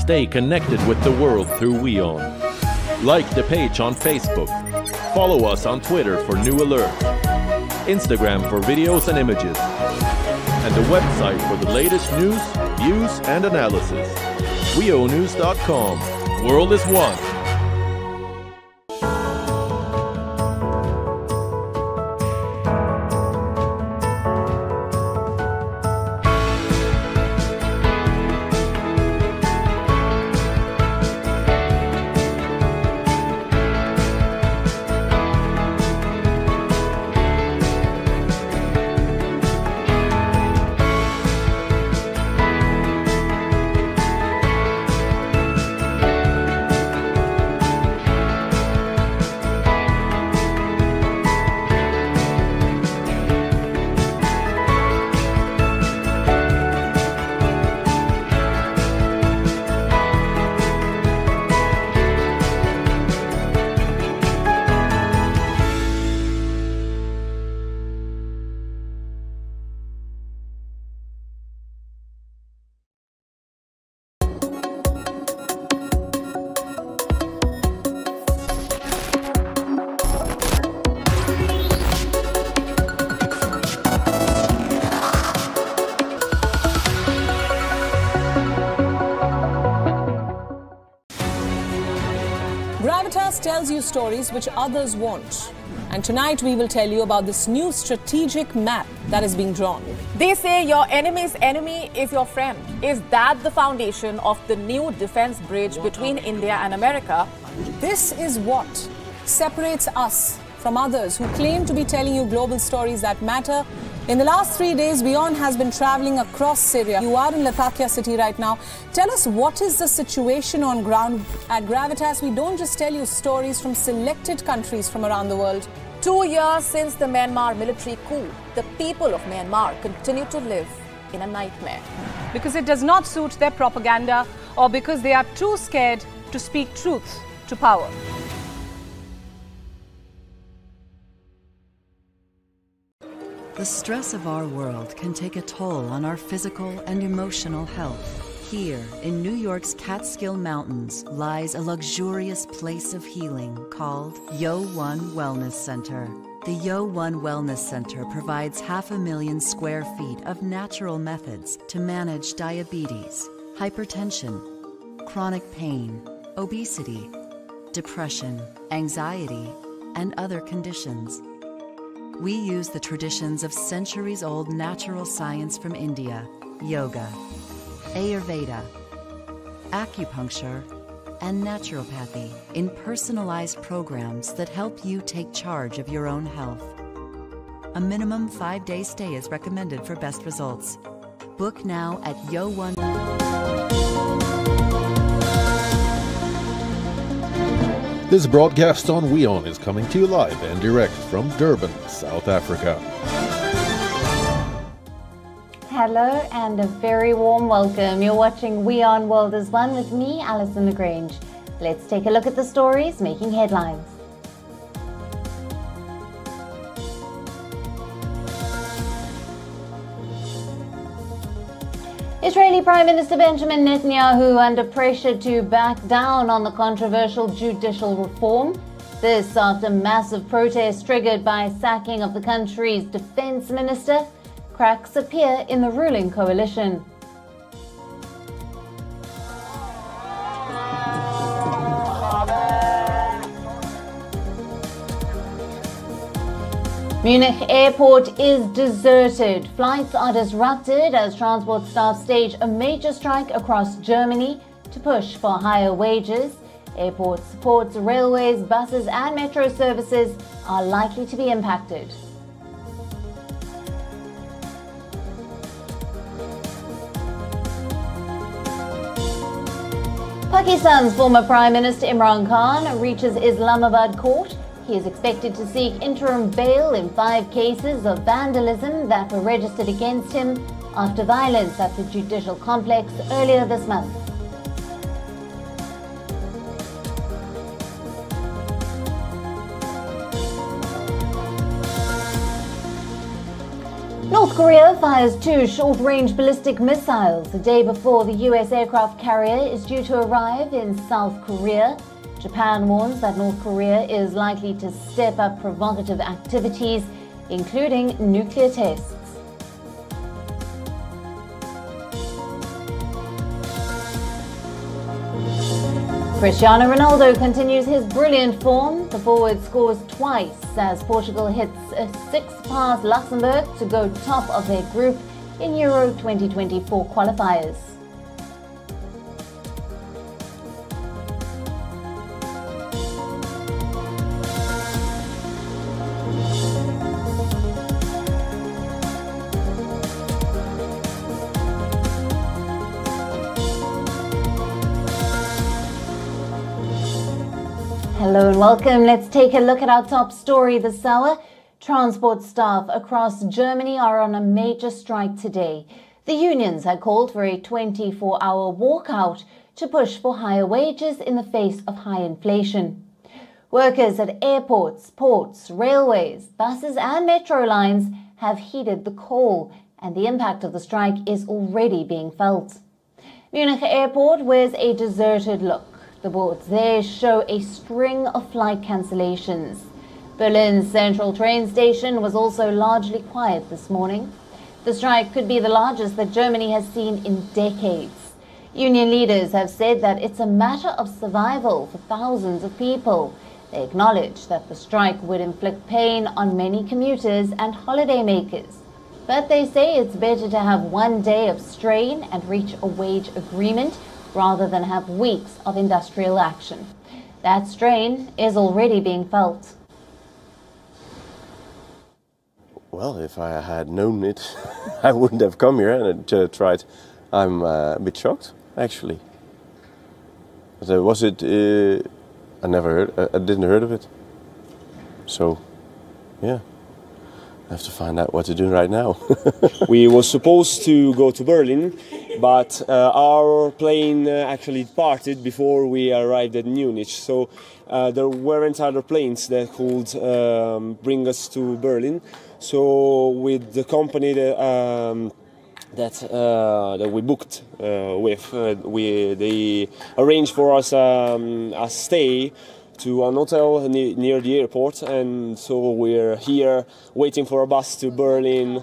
Stay connected with the world through WION. Like the page on Facebook. Follow us on Twitter for new alerts. Instagram for videos and images. And the website for the latest news, views and analysis. WIOnews.com. World is one. Gravitas tells you stories which others won't. And tonight we will tell you about this new strategic map that is being drawn. They say your enemy's enemy is your friend. Is that the foundation of the new defense bridge between India and America? This is what separates us from others who claim to be telling you global stories that matter. In the last 3 days, WION has been traveling across Syria. You are in Latakia city right now. Tell us, what is the situation on ground? At Gravitas, we don't just tell you stories from selected countries from around the world. 2 years since the Myanmar military coup, the people of Myanmar continue to live in a nightmare. Because it does not suit their propaganda, or because they are too scared to speak truth to power. The stress of our world can take a toll on our physical and emotional health. Here, in New York's Catskill Mountains, lies a luxurious place of healing called Yo1 Wellness Center. The Yo1 Wellness Center provides 500,000 square feet of natural methods to manage diabetes, hypertension, chronic pain, obesity, depression, anxiety, and other conditions. We use the traditions of centuries-old natural science from India, yoga, Ayurveda, acupuncture, and naturopathy in personalized programs that help you take charge of your own health. A minimum 5-day stay is recommended for best results. Book now at Yo1. This broadcast on WION is coming to you live and direct from Durban, South Africa. Hello and a very warm welcome. You're watching WION World is One with me, Alison Lagrange. Let's take a look at the stories making headlines. Israeli Prime Minister Benjamin Netanyahu under pressure to back down on the controversial judicial reform. This after massive protests triggered by sacking of the country's defense minister. Cracks appear in the ruling coalition. Munich airport is deserted. Flights are disrupted as transport staff stage a major strike across Germany to push for higher wages. Airport supports railways, buses and metro services are likely to be impacted. Pakistan's former Prime Minister Imran Khan reaches Islamabad court. He is expected to seek interim bail in 5 cases of vandalism that were registered against him after violence at the judicial complex earlier this month. North Korea fires 2 short-range ballistic missiles a day before the US aircraft carrier is due to arrive in South Korea. Japan warns that North Korea is likely to step up provocative activities, including nuclear tests. Cristiano Ronaldo continues his brilliant form. The forward scores twice as Portugal hits a 6 past Luxembourg to go top of their group in Euro 2024 qualifiers. Hello and welcome. Let's take a look at our top story this hour. Transport staff across Germany are on a major strike today. The unions had called for a 24-hour walkout to push for higher wages in the face of high inflation. Workers at airports, ports, railways, buses and metro lines have heeded the call, and the impact of the strike is already being felt. Munich Airport wears a deserted look. The boards there show a string of flight cancellations. Berlin's central train station was also largely quiet this morning. The strike could be the largest that Germany has seen in decades. Union leaders have said that it's a matter of survival for thousands of people. They acknowledge that the strike would inflict pain on many commuters and holidaymakers. But they say it's better to have one day of strain and reach a wage agreement rather than have weeks of industrial action. That strain is already being felt. Well, if I had known it, I wouldn't have come here and tried. I'm a bit shocked, actually. But, was it? I never heard. I didn't heard of it. So, yeah. I have to find out what to do right now. We were supposed to go to Berlin, but our plane actually departed before we arrived at Munich. So there weren't other planes that could bring us to Berlin. So with the company that we booked with, they arranged for us a stay to an hotel near the airport, and so we're here waiting for a bus to Berlin.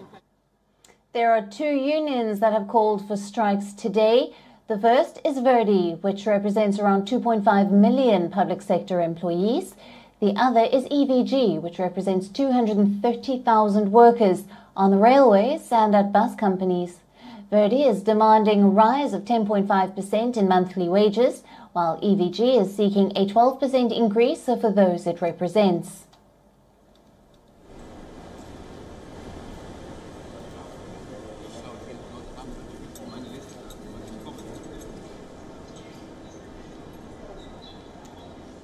There are 2 unions that have called for strikes today. The first is Verdi, which represents around 2.5 million public sector employees. The other is EVG, which represents 230,000 workers on the railways and at bus companies. Verdi is demanding a rise of 10.5% in monthly wages, while EVG is seeking a 12% increase for those it represents.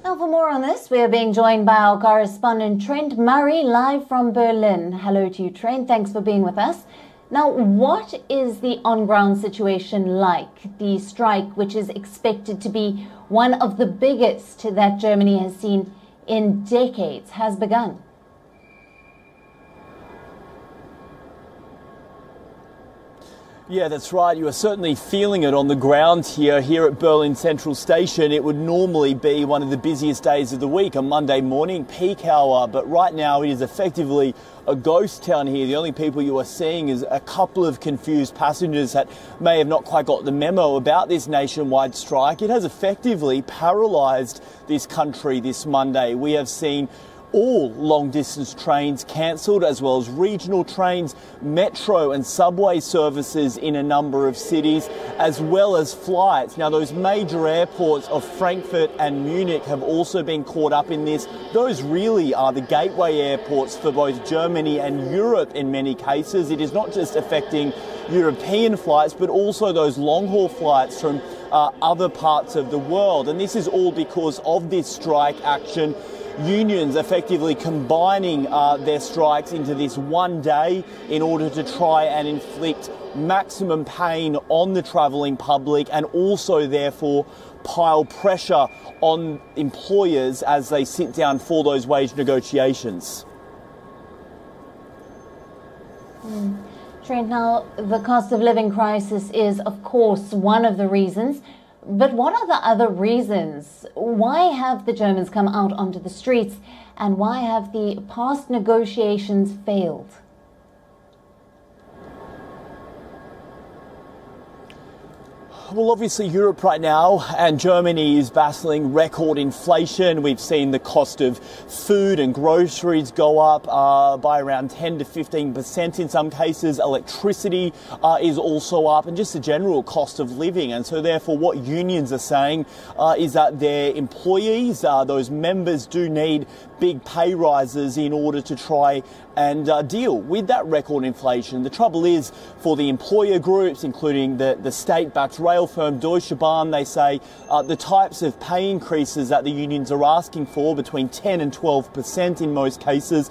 Now for more on this, we are being joined by our correspondent Trent Murray, live from Berlin. Hello to you, Trent. Thanks for being with us. Now, what is the on-ground situation like? The strike, which is expected to be one of the biggest that Germany has seen in decades, has begun. Yeah, that's right. You are certainly feeling it on the ground here at Berlin Central Station. It would normally be one of the busiest days of the week, a Monday morning peak hour, but right now it is effectively a ghost town here. The only people you are seeing is a couple of confused passengers that may have not quite got the memo about this nationwide strike. It has effectively paralysed this country this Monday. We have seen all long-distance trains cancelled, as well as regional trains, metro and subway services in a number of cities, as well as flights. Now, those major airports of Frankfurt and Munich have also been caught up in this. Those really are the gateway airports for both Germany and Europe in many cases. It is not just affecting European flights, but also those long-haul flights from other parts of the world. And this is all because of this strike action. Unions effectively combining their strikes into this one day in order to try and inflict maximum pain on the travelling public, and also therefore pile pressure on employers as they sit down for those wage negotiations. Trent, now the cost of living crisis is, of course, one of the reasons. But what are the other reasons? Why have the Germans come out onto the streets, and why have the past negotiations failed? Well, obviously Europe right now and Germany is battling record inflation. We've seen the cost of food and groceries go up by around 10 to 15% in some cases. Electricity is also up, and just the general cost of living. And so therefore what unions are saying is that their employees, those members, do need big pay rises in order to try and deal with that record inflation. The trouble is, for the employer groups, including the state-backed rail firm Deutsche Bahn, they say the types of pay increases that the unions are asking for, between 10 and 12% in most cases,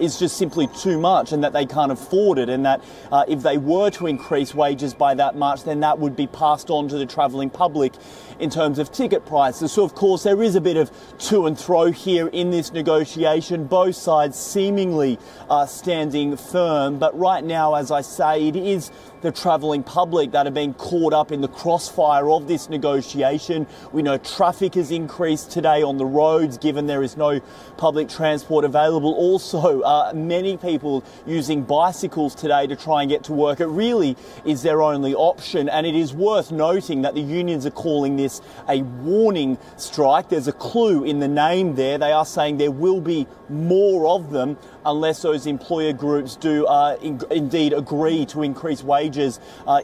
is just simply too much, and that they can't afford it, and that if they were to increase wages by that much, then that would be passed on to the travelling public in terms of ticket prices. So of course there is a bit of to and fro here in this negotiation, both sides seemingly standing firm, but right now, as I say, it is the travelling public that are being caught up in the crossfire of this negotiation. We know traffic has increased today on the roads, given there is no public transport available. Also, many people using bicycles today to try and get to work. It really is their only option, and it is worth noting that the unions are calling this a warning strike. There's a clue in the name there. They are saying there will be more of them unless those employer groups do indeed agree to increase wages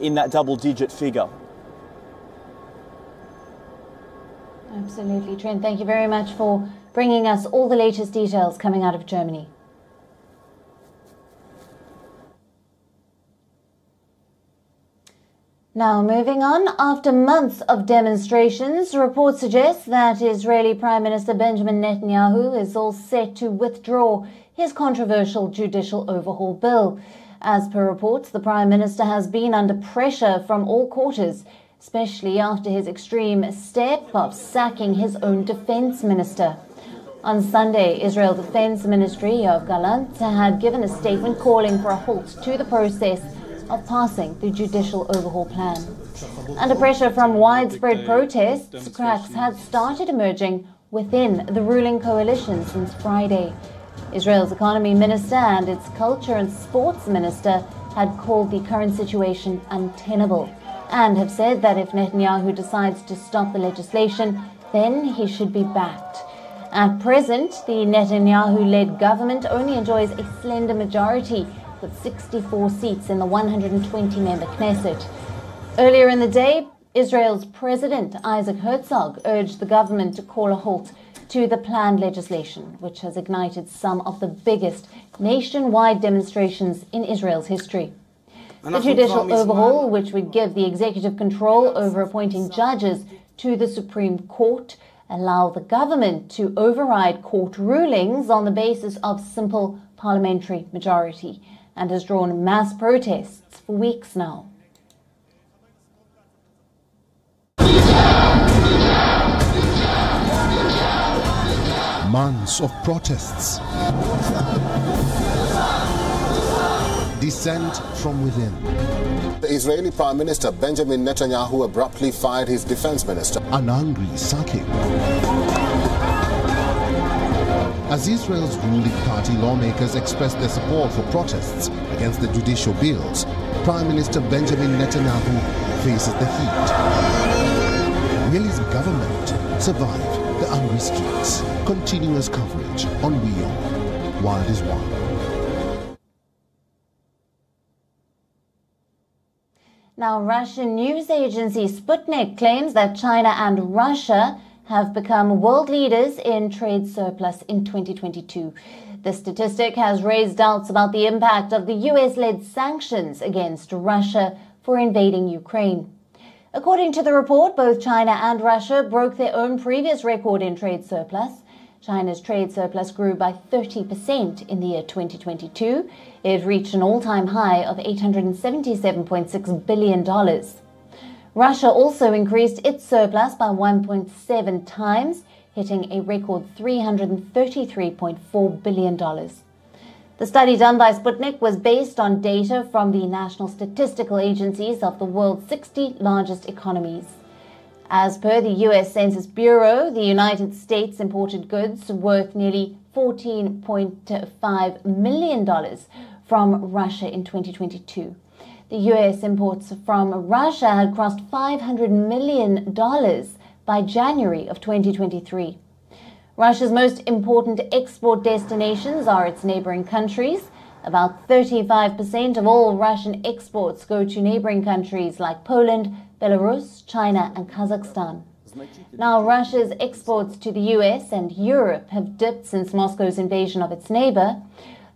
in that double-digit figure. Absolutely, Trent. Thank you very much for bringing us all the latest details coming out of Germany. Now, moving on, after months of demonstrations, reports suggest that Israeli Prime Minister Benjamin Netanyahu is all set to withdraw his controversial judicial overhaul bill. As per reports, the Prime Minister has been under pressure from all quarters, especially after his extreme step of sacking his own defense minister. On Sunday, Israel Defense Ministry Yoav Gallant had given a statement calling for a halt to the process of passing the judicial overhaul plan. Under pressure from widespread protests, cracks had started emerging within the ruling coalition since Friday. Israel's economy minister and its culture and sports minister had called the current situation untenable and have said that if Netanyahu decides to stop the legislation, then he should be backed. At present, the Netanyahu-led government only enjoys a slender majority, with 64 seats in the 120-member Knesset. Earlier in the day, Israel's President Isaac Herzog urged the government to call a halt to the planned legislation, which has ignited some of the biggest nationwide demonstrations in Israel's history. The judicial overhaul, which would give the executive control over appointing judges to the Supreme Court, allow the government to override court rulings on the basis of simple parliamentary majority, and has drawn mass protests for weeks now. Months of protests. Dissent from within. The Israeli Prime Minister Benjamin Netanyahu abruptly fired his defense minister. An angry sacking. As Israel's ruling party lawmakers express their support for protests against the judicial bills, Prime Minister Benjamin Netanyahu faces the heat. Will his government survive the angry streets? Continuous coverage on WION. Wild is one. Now, Russian news agency Sputnik claims that China and Russia have become world leaders in trade surplus in 2022. The statistic has raised doubts about the impact of the US-led sanctions against Russia for invading Ukraine. According to the report, both China and Russia broke their own previous record in trade surplus. China's trade surplus grew by 30% in the year 2022. It reached an all-time high of $877.6 billion. Russia also increased its surplus by 1.7 times, hitting a record $333.4 billion. The study done by Sputnik was based on data from the national statistical agencies of the world's 60 largest economies. As per the U.S. Census Bureau, the United States imported goods worth nearly $14.5 million from Russia in 2022. The U.S. imports from Russia had crossed $500 million by January of 2023. Russia's most important export destinations are its neighboring countries. About 35% of all Russian exports go to neighboring countries like Poland, Belarus, China and Kazakhstan. Now, Russia's exports to the US and Europe have dipped since Moscow's invasion of its neighbor.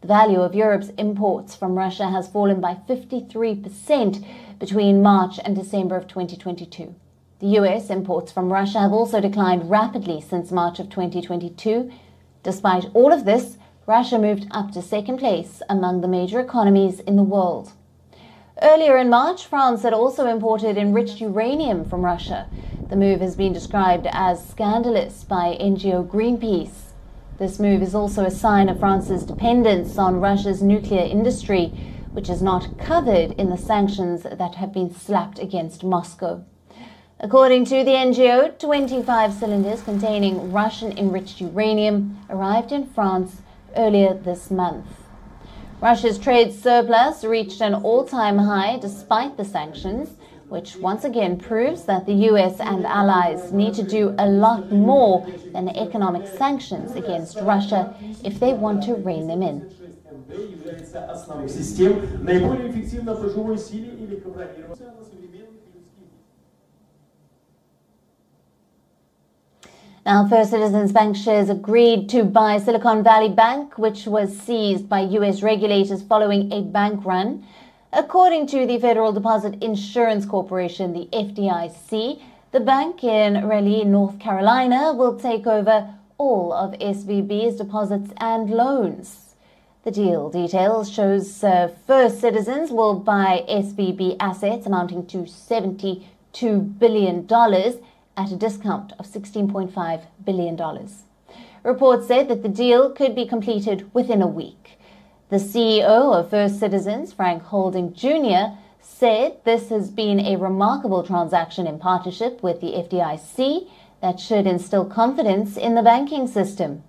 The value of Europe's imports from Russia has fallen by 53% between March and December of 2022. The US imports from Russia have also declined rapidly since March of 2022. Despite all of this, Russia moved up to second place among the major economies in the world. Earlier in March, France had also imported enriched uranium from Russia. The move has been described as scandalous by NGO Greenpeace. This move is also a sign of France's dependence on Russia's nuclear industry, which is not covered in the sanctions that have been slapped against Moscow. According to the NGO, 25 cylinders containing Russian enriched uranium arrived in France earlier this month. Russia's trade surplus reached an all-time high despite the sanctions, which once again proves that the US and allies need to do a lot more than economic sanctions against Russia if they want to rein them in. Now, First Citizens Bank shares agreed to buy Silicon Valley Bank, which was seized by US regulators following a bank run. According to the Federal Deposit Insurance Corporation, the FDIC, the bank in Raleigh, North Carolina, will take over all of SVB's deposits and loans. The deal details shows First Citizens will buy SVB assets amounting to $72 billion at a discount of $16.5 billion. Reports said that the deal could be completed within a week. The CEO of First Citizens, Frank Holding Jr., said this has been a remarkable transaction in partnership with the FDIC that should instill confidence in the banking system.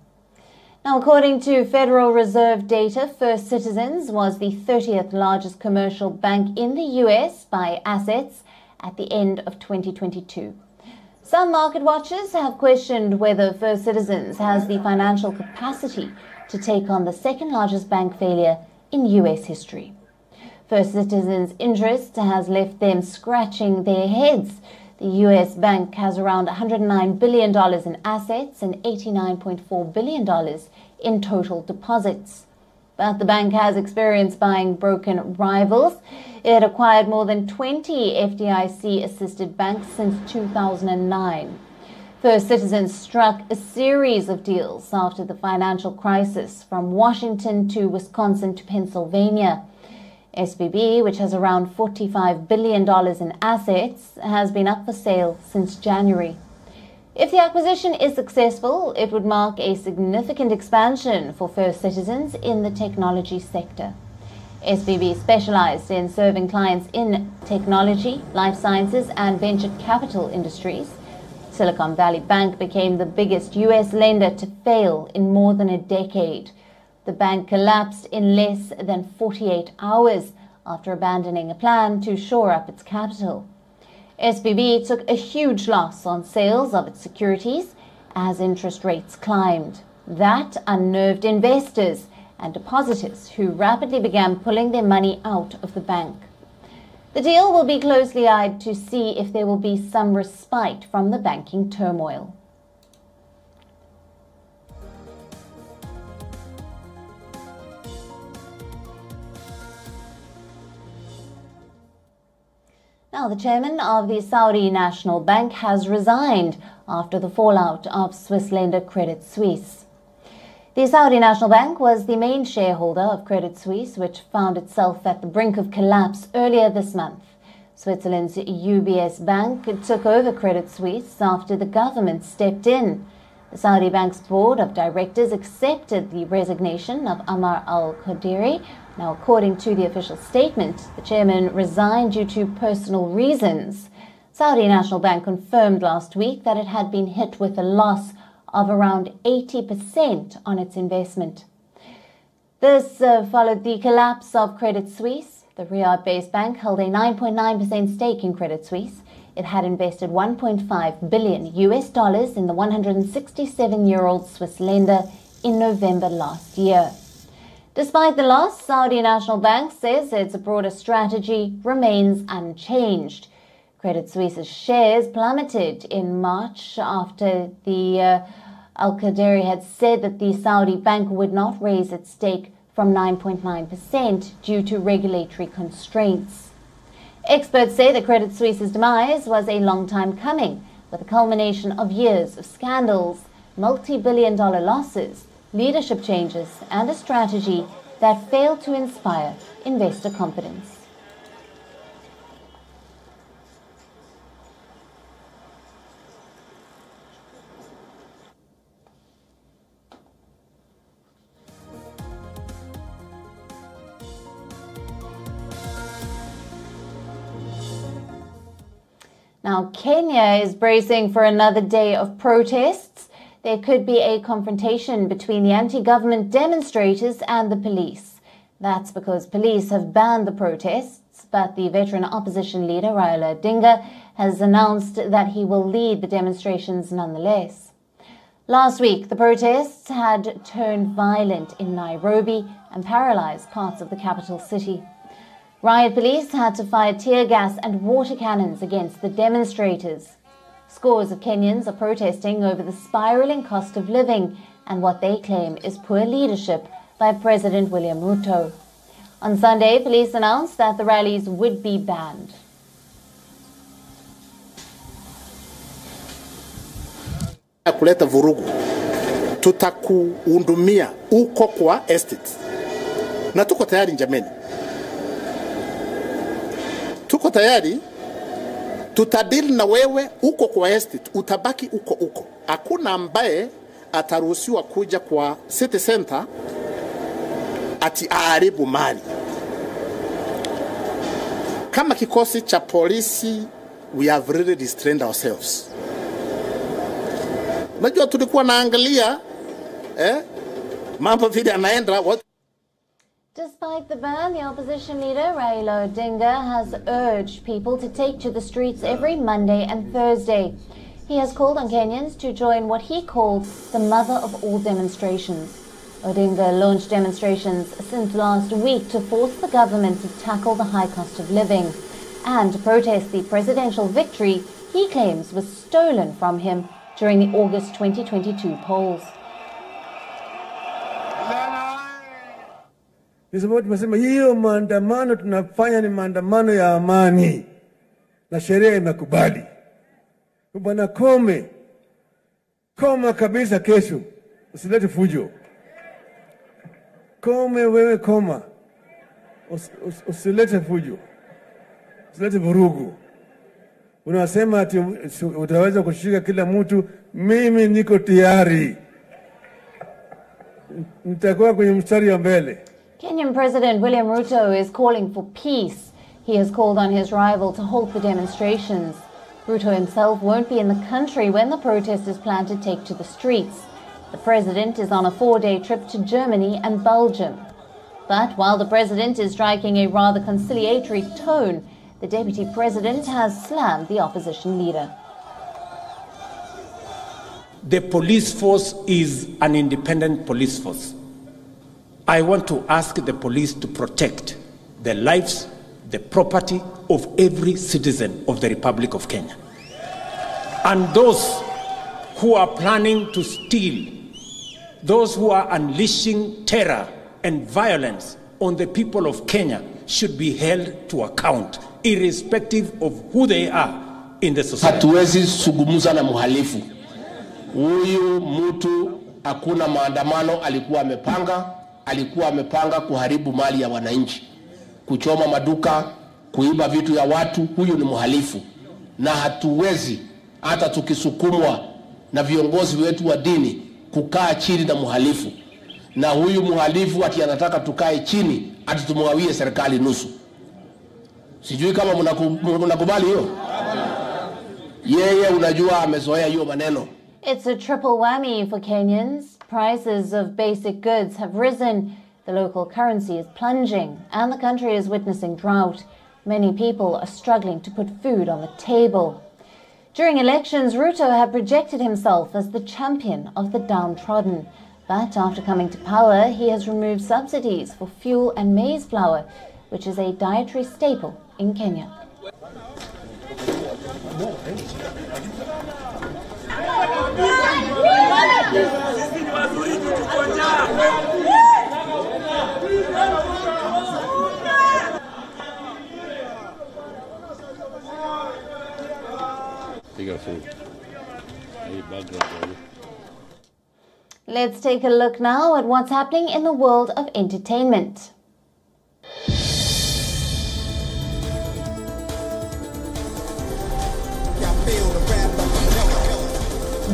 Now, according to Federal Reserve data, First Citizens was the 30th largest commercial bank in the U.S. by assets at the end of 2022. Some market watchers have questioned whether First Citizens has the financial capacity to take on the second largest bank failure in U.S. history. First Citizens' interest has left them scratching their heads. The U.S. bank has around $109 billion in assets and $89.4 billion in total deposits. But the bank has experience buying broken rivals. It acquired more than 20 FDIC-assisted banks since 2009. First Citizens struck a series of deals after the financial crisis, from Washington to Wisconsin to Pennsylvania. SVB, which has around $45 billion in assets, has been up for sale since January. If the acquisition is successful, it would mark a significant expansion for First Citizens in the technology sector. SVB specialized in serving clients in technology, life sciences, and venture capital industries. Silicon Valley Bank became the biggest U.S. lender to fail in more than a decade. The bank collapsed in less than 48 hours after abandoning a plan to shore up its capital. SVB took a huge loss on sales of its securities as interest rates climbed. That unnerved investors and depositors, who rapidly began pulling their money out of the bank. The deal will be closely eyed to see if there will be some respite from the banking turmoil. Now, the chairman of the Saudi National Bank has resigned after the fallout of Swiss lender Credit Suisse. The Saudi National Bank was the main shareholder of Credit Suisse, which found itself at the brink of collapse earlier this month. Switzerland's UBS Bank took over Credit Suisse after the government stepped in. The Saudi Bank's board of directors accepted the resignation of Ammar al-Qadiri. Now, according to the official statement, the chairman resigned due to personal reasons. Saudi National Bank confirmed last week that it had been hit with a loss of around 80% on its investment. This followed the collapse of Credit Suisse. The Riyadh-based bank held a 9.9% stake in Credit Suisse. It had invested $1.5 billion in the 167-year-old Swiss lender in November last year. Despite the loss, Saudi National Bank says its broader strategy remains unchanged. Credit Suisse's shares plummeted in March after the Al-Qadiri had said that the Saudi bank would not raise its stake from 9.9% due to regulatory constraints. Experts say that Credit Suisse's demise was a long time coming, with a culmination of years of scandals, multi-billion-dollar losses, leadership changes, and a strategy that failed to inspire investor confidence. Now, Kenya is bracing for another day of protests. There could be a confrontation between the anti-government demonstrators and the police. That's because police have banned the protests, but the veteran opposition leader, Raila Odinga, has announced that he will lead the demonstrations nonetheless. Last week, the protests had turned violent in Nairobi and paralyzed parts of the capital city. Riot police had to fire tear gas and water cannons against the demonstrators. Scores of Kenyans are protesting over the spiraling cost of living and what they claim is poor leadership by President William Ruto. On Sunday, police announced that the rallies would be banned. Kuleta vurugu, tutakuundumia uko kwa estate. Na tuko tayari njameni. Tuko tayari, tutadili na wewe uko kwa estate, utabaki uko. Hakuna ambaye ataruhusiwa kuja kwa city center ati aharibu mali. Kama kikosi cha polisi, we have really restrained ourselves. Najua tulikuwa naangalia mambo vile yanaenda. Despite the ban, the opposition leader, Raila Odinga, has urged people to take to the streets every Monday and Thursday. He has called on Kenyans to join what he called the mother of all demonstrations. Odinga launched demonstrations since last week to force the government to tackle the high cost of living and to protest the presidential victory he claims was stolen from him during the August 2022 polls. Ni sababu tumesema hiyo maandamano tunafanya ni maandamano ya amani na sheria imekubali. Bwana koma kabisa kesho, usilete fujo. Wewe koma, usilete fujo, usilete vurugu. Unasema ati utaweza kushika kila mtu, mimi niko tayari. Nitakuwa kwenye mstari wa mbele. Kenyan President William Ruto is calling for peace. He has called on his rival to halt the demonstrations. Ruto himself won't be in the country when the protesters plan to take to the streets. The president is on a 4-day trip to Germany and Belgium. But while the president is striking a rather conciliatory tone, the deputy president has slammed the opposition leader. The police force is an independent police force. I want to ask the police to protect the lives, the property of every citizen of the Republic of Kenya. And those who are planning to steal, those who are unleashing terror and violence on the people of Kenya should be held to account, irrespective of who they are in the society. Hatuwezi sugumuza na muhalifu. Huyu mtu hakuna maandamano alikuwa amepanga kuharibu mali ya wananchi, kuchoma maduka, kuiba vitu ya watu. Huyu ni muhalifu na hatuwezi hata tukisukumwa na viongozi wetu wa dini kukaa chini na muhalifu, na huyu muhalifu ati anataka tukae chini ati tumwawie serikali nusu. Sijui kama mnakubali hiyo. Yeye unajua amezoea hiyo maneno. It's a triple whammy for Kenyans. Prices of basic goods have risen, the local currency is plunging, and the country is witnessing drought. Many people are struggling to put food on the table. During elections, Ruto had projected himself as the champion of the downtrodden. But after coming to power, he has removed subsidies for fuel and maize flour, which is a dietary staple in Kenya. Let's take a look now at what's happening in the world of entertainment.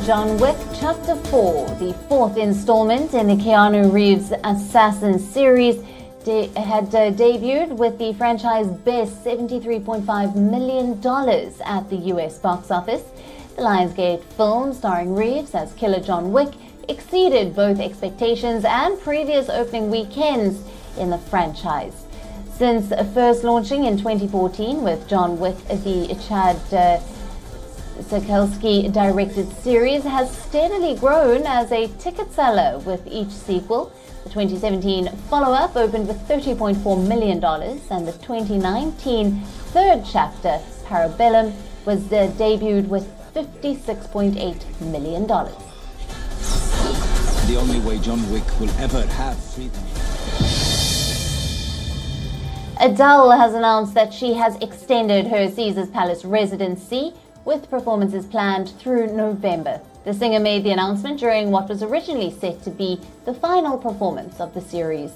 John Wick Chapter 4, the fourth installment in the Keanu Reeves Assassin series, had debuted with the franchise best $73.5 million at the US box office. The Lionsgate film, starring Reeves as Killer John Wick, exceeded both expectations and previous opening weekends in the franchise. Since first launching in 2014 with John Wick, the Chad Stahelski-directed series has steadily grown as a ticket seller with each sequel. The 2017 follow-up opened with $30.4 million, and the 2019 third chapter, Parabellum, was debuted with $56.8 million. The only way John Wick will ever have freedom. Adele has announced that she has extended her Caesars Palace residency, with performances planned through November. The singer made the announcement during what was originally set to be the final performance of the series.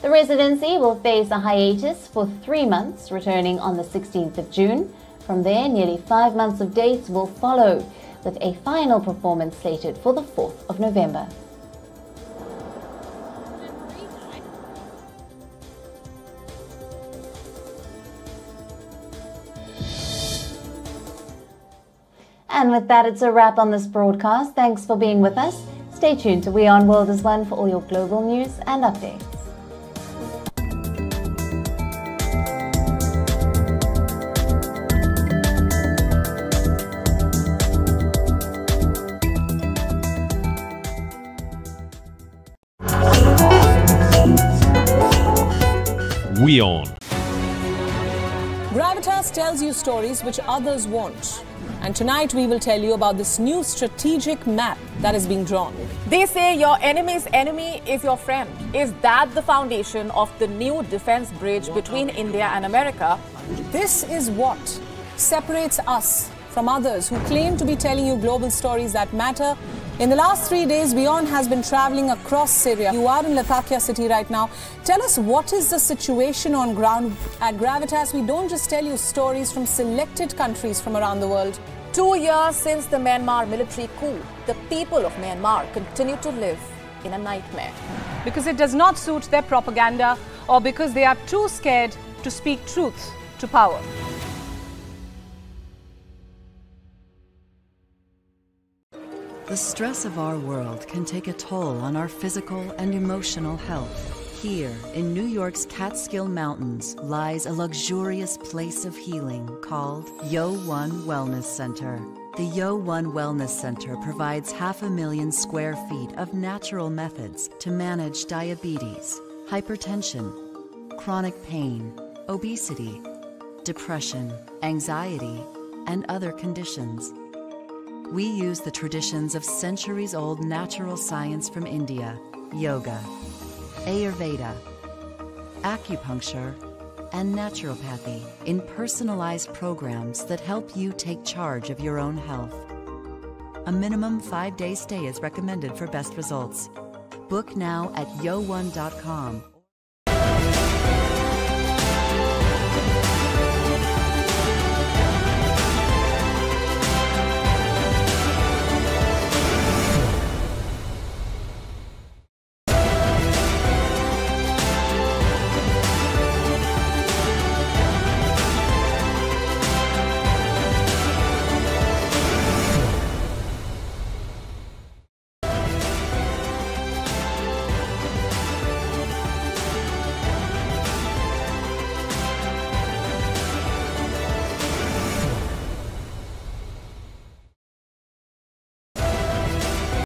The residency will face a hiatus for 3 months, returning on the 16th of June. From there, nearly 5 months of dates will follow, with a final performance slated for the 4th of November. And with that, it's a wrap on this broadcast. Thanks for being with us. Stay tuned to WION World is One for all your global news and updates. WION. Gravitas tells you stories which others won't. And tonight we will tell you about this new strategic map that is being drawn. They say your enemy's enemy is your friend. Is that the foundation of the new defense bridge between India and America? This is what separates us from others who claim to be telling you global stories that matter. In the last 3 days, WION has been traveling across Syria. You are in Latakia city right now. Tell us, what is the situation on ground? At Gravitas, we don't just tell you stories from selected countries from around the world. 2 years since the Myanmar military coup, the people of Myanmar continue to live in a nightmare. Because it does not suit their propaganda, or because they are too scared to speak truth to power. The stress of our world can take a toll on our physical and emotional health. Here, in New York's Catskill Mountains, lies a luxurious place of healing called Yo1 Wellness Center. The Yo1 Wellness Center provides 500,000 square feet of natural methods to manage diabetes, hypertension, chronic pain, obesity, depression, anxiety, and other conditions. We use the traditions of centuries-old natural science from India, yoga, Ayurveda, acupuncture, and naturopathy in personalized programs that help you take charge of your own health. A minimum 5-day stay is recommended for best results. Book now at yo1.com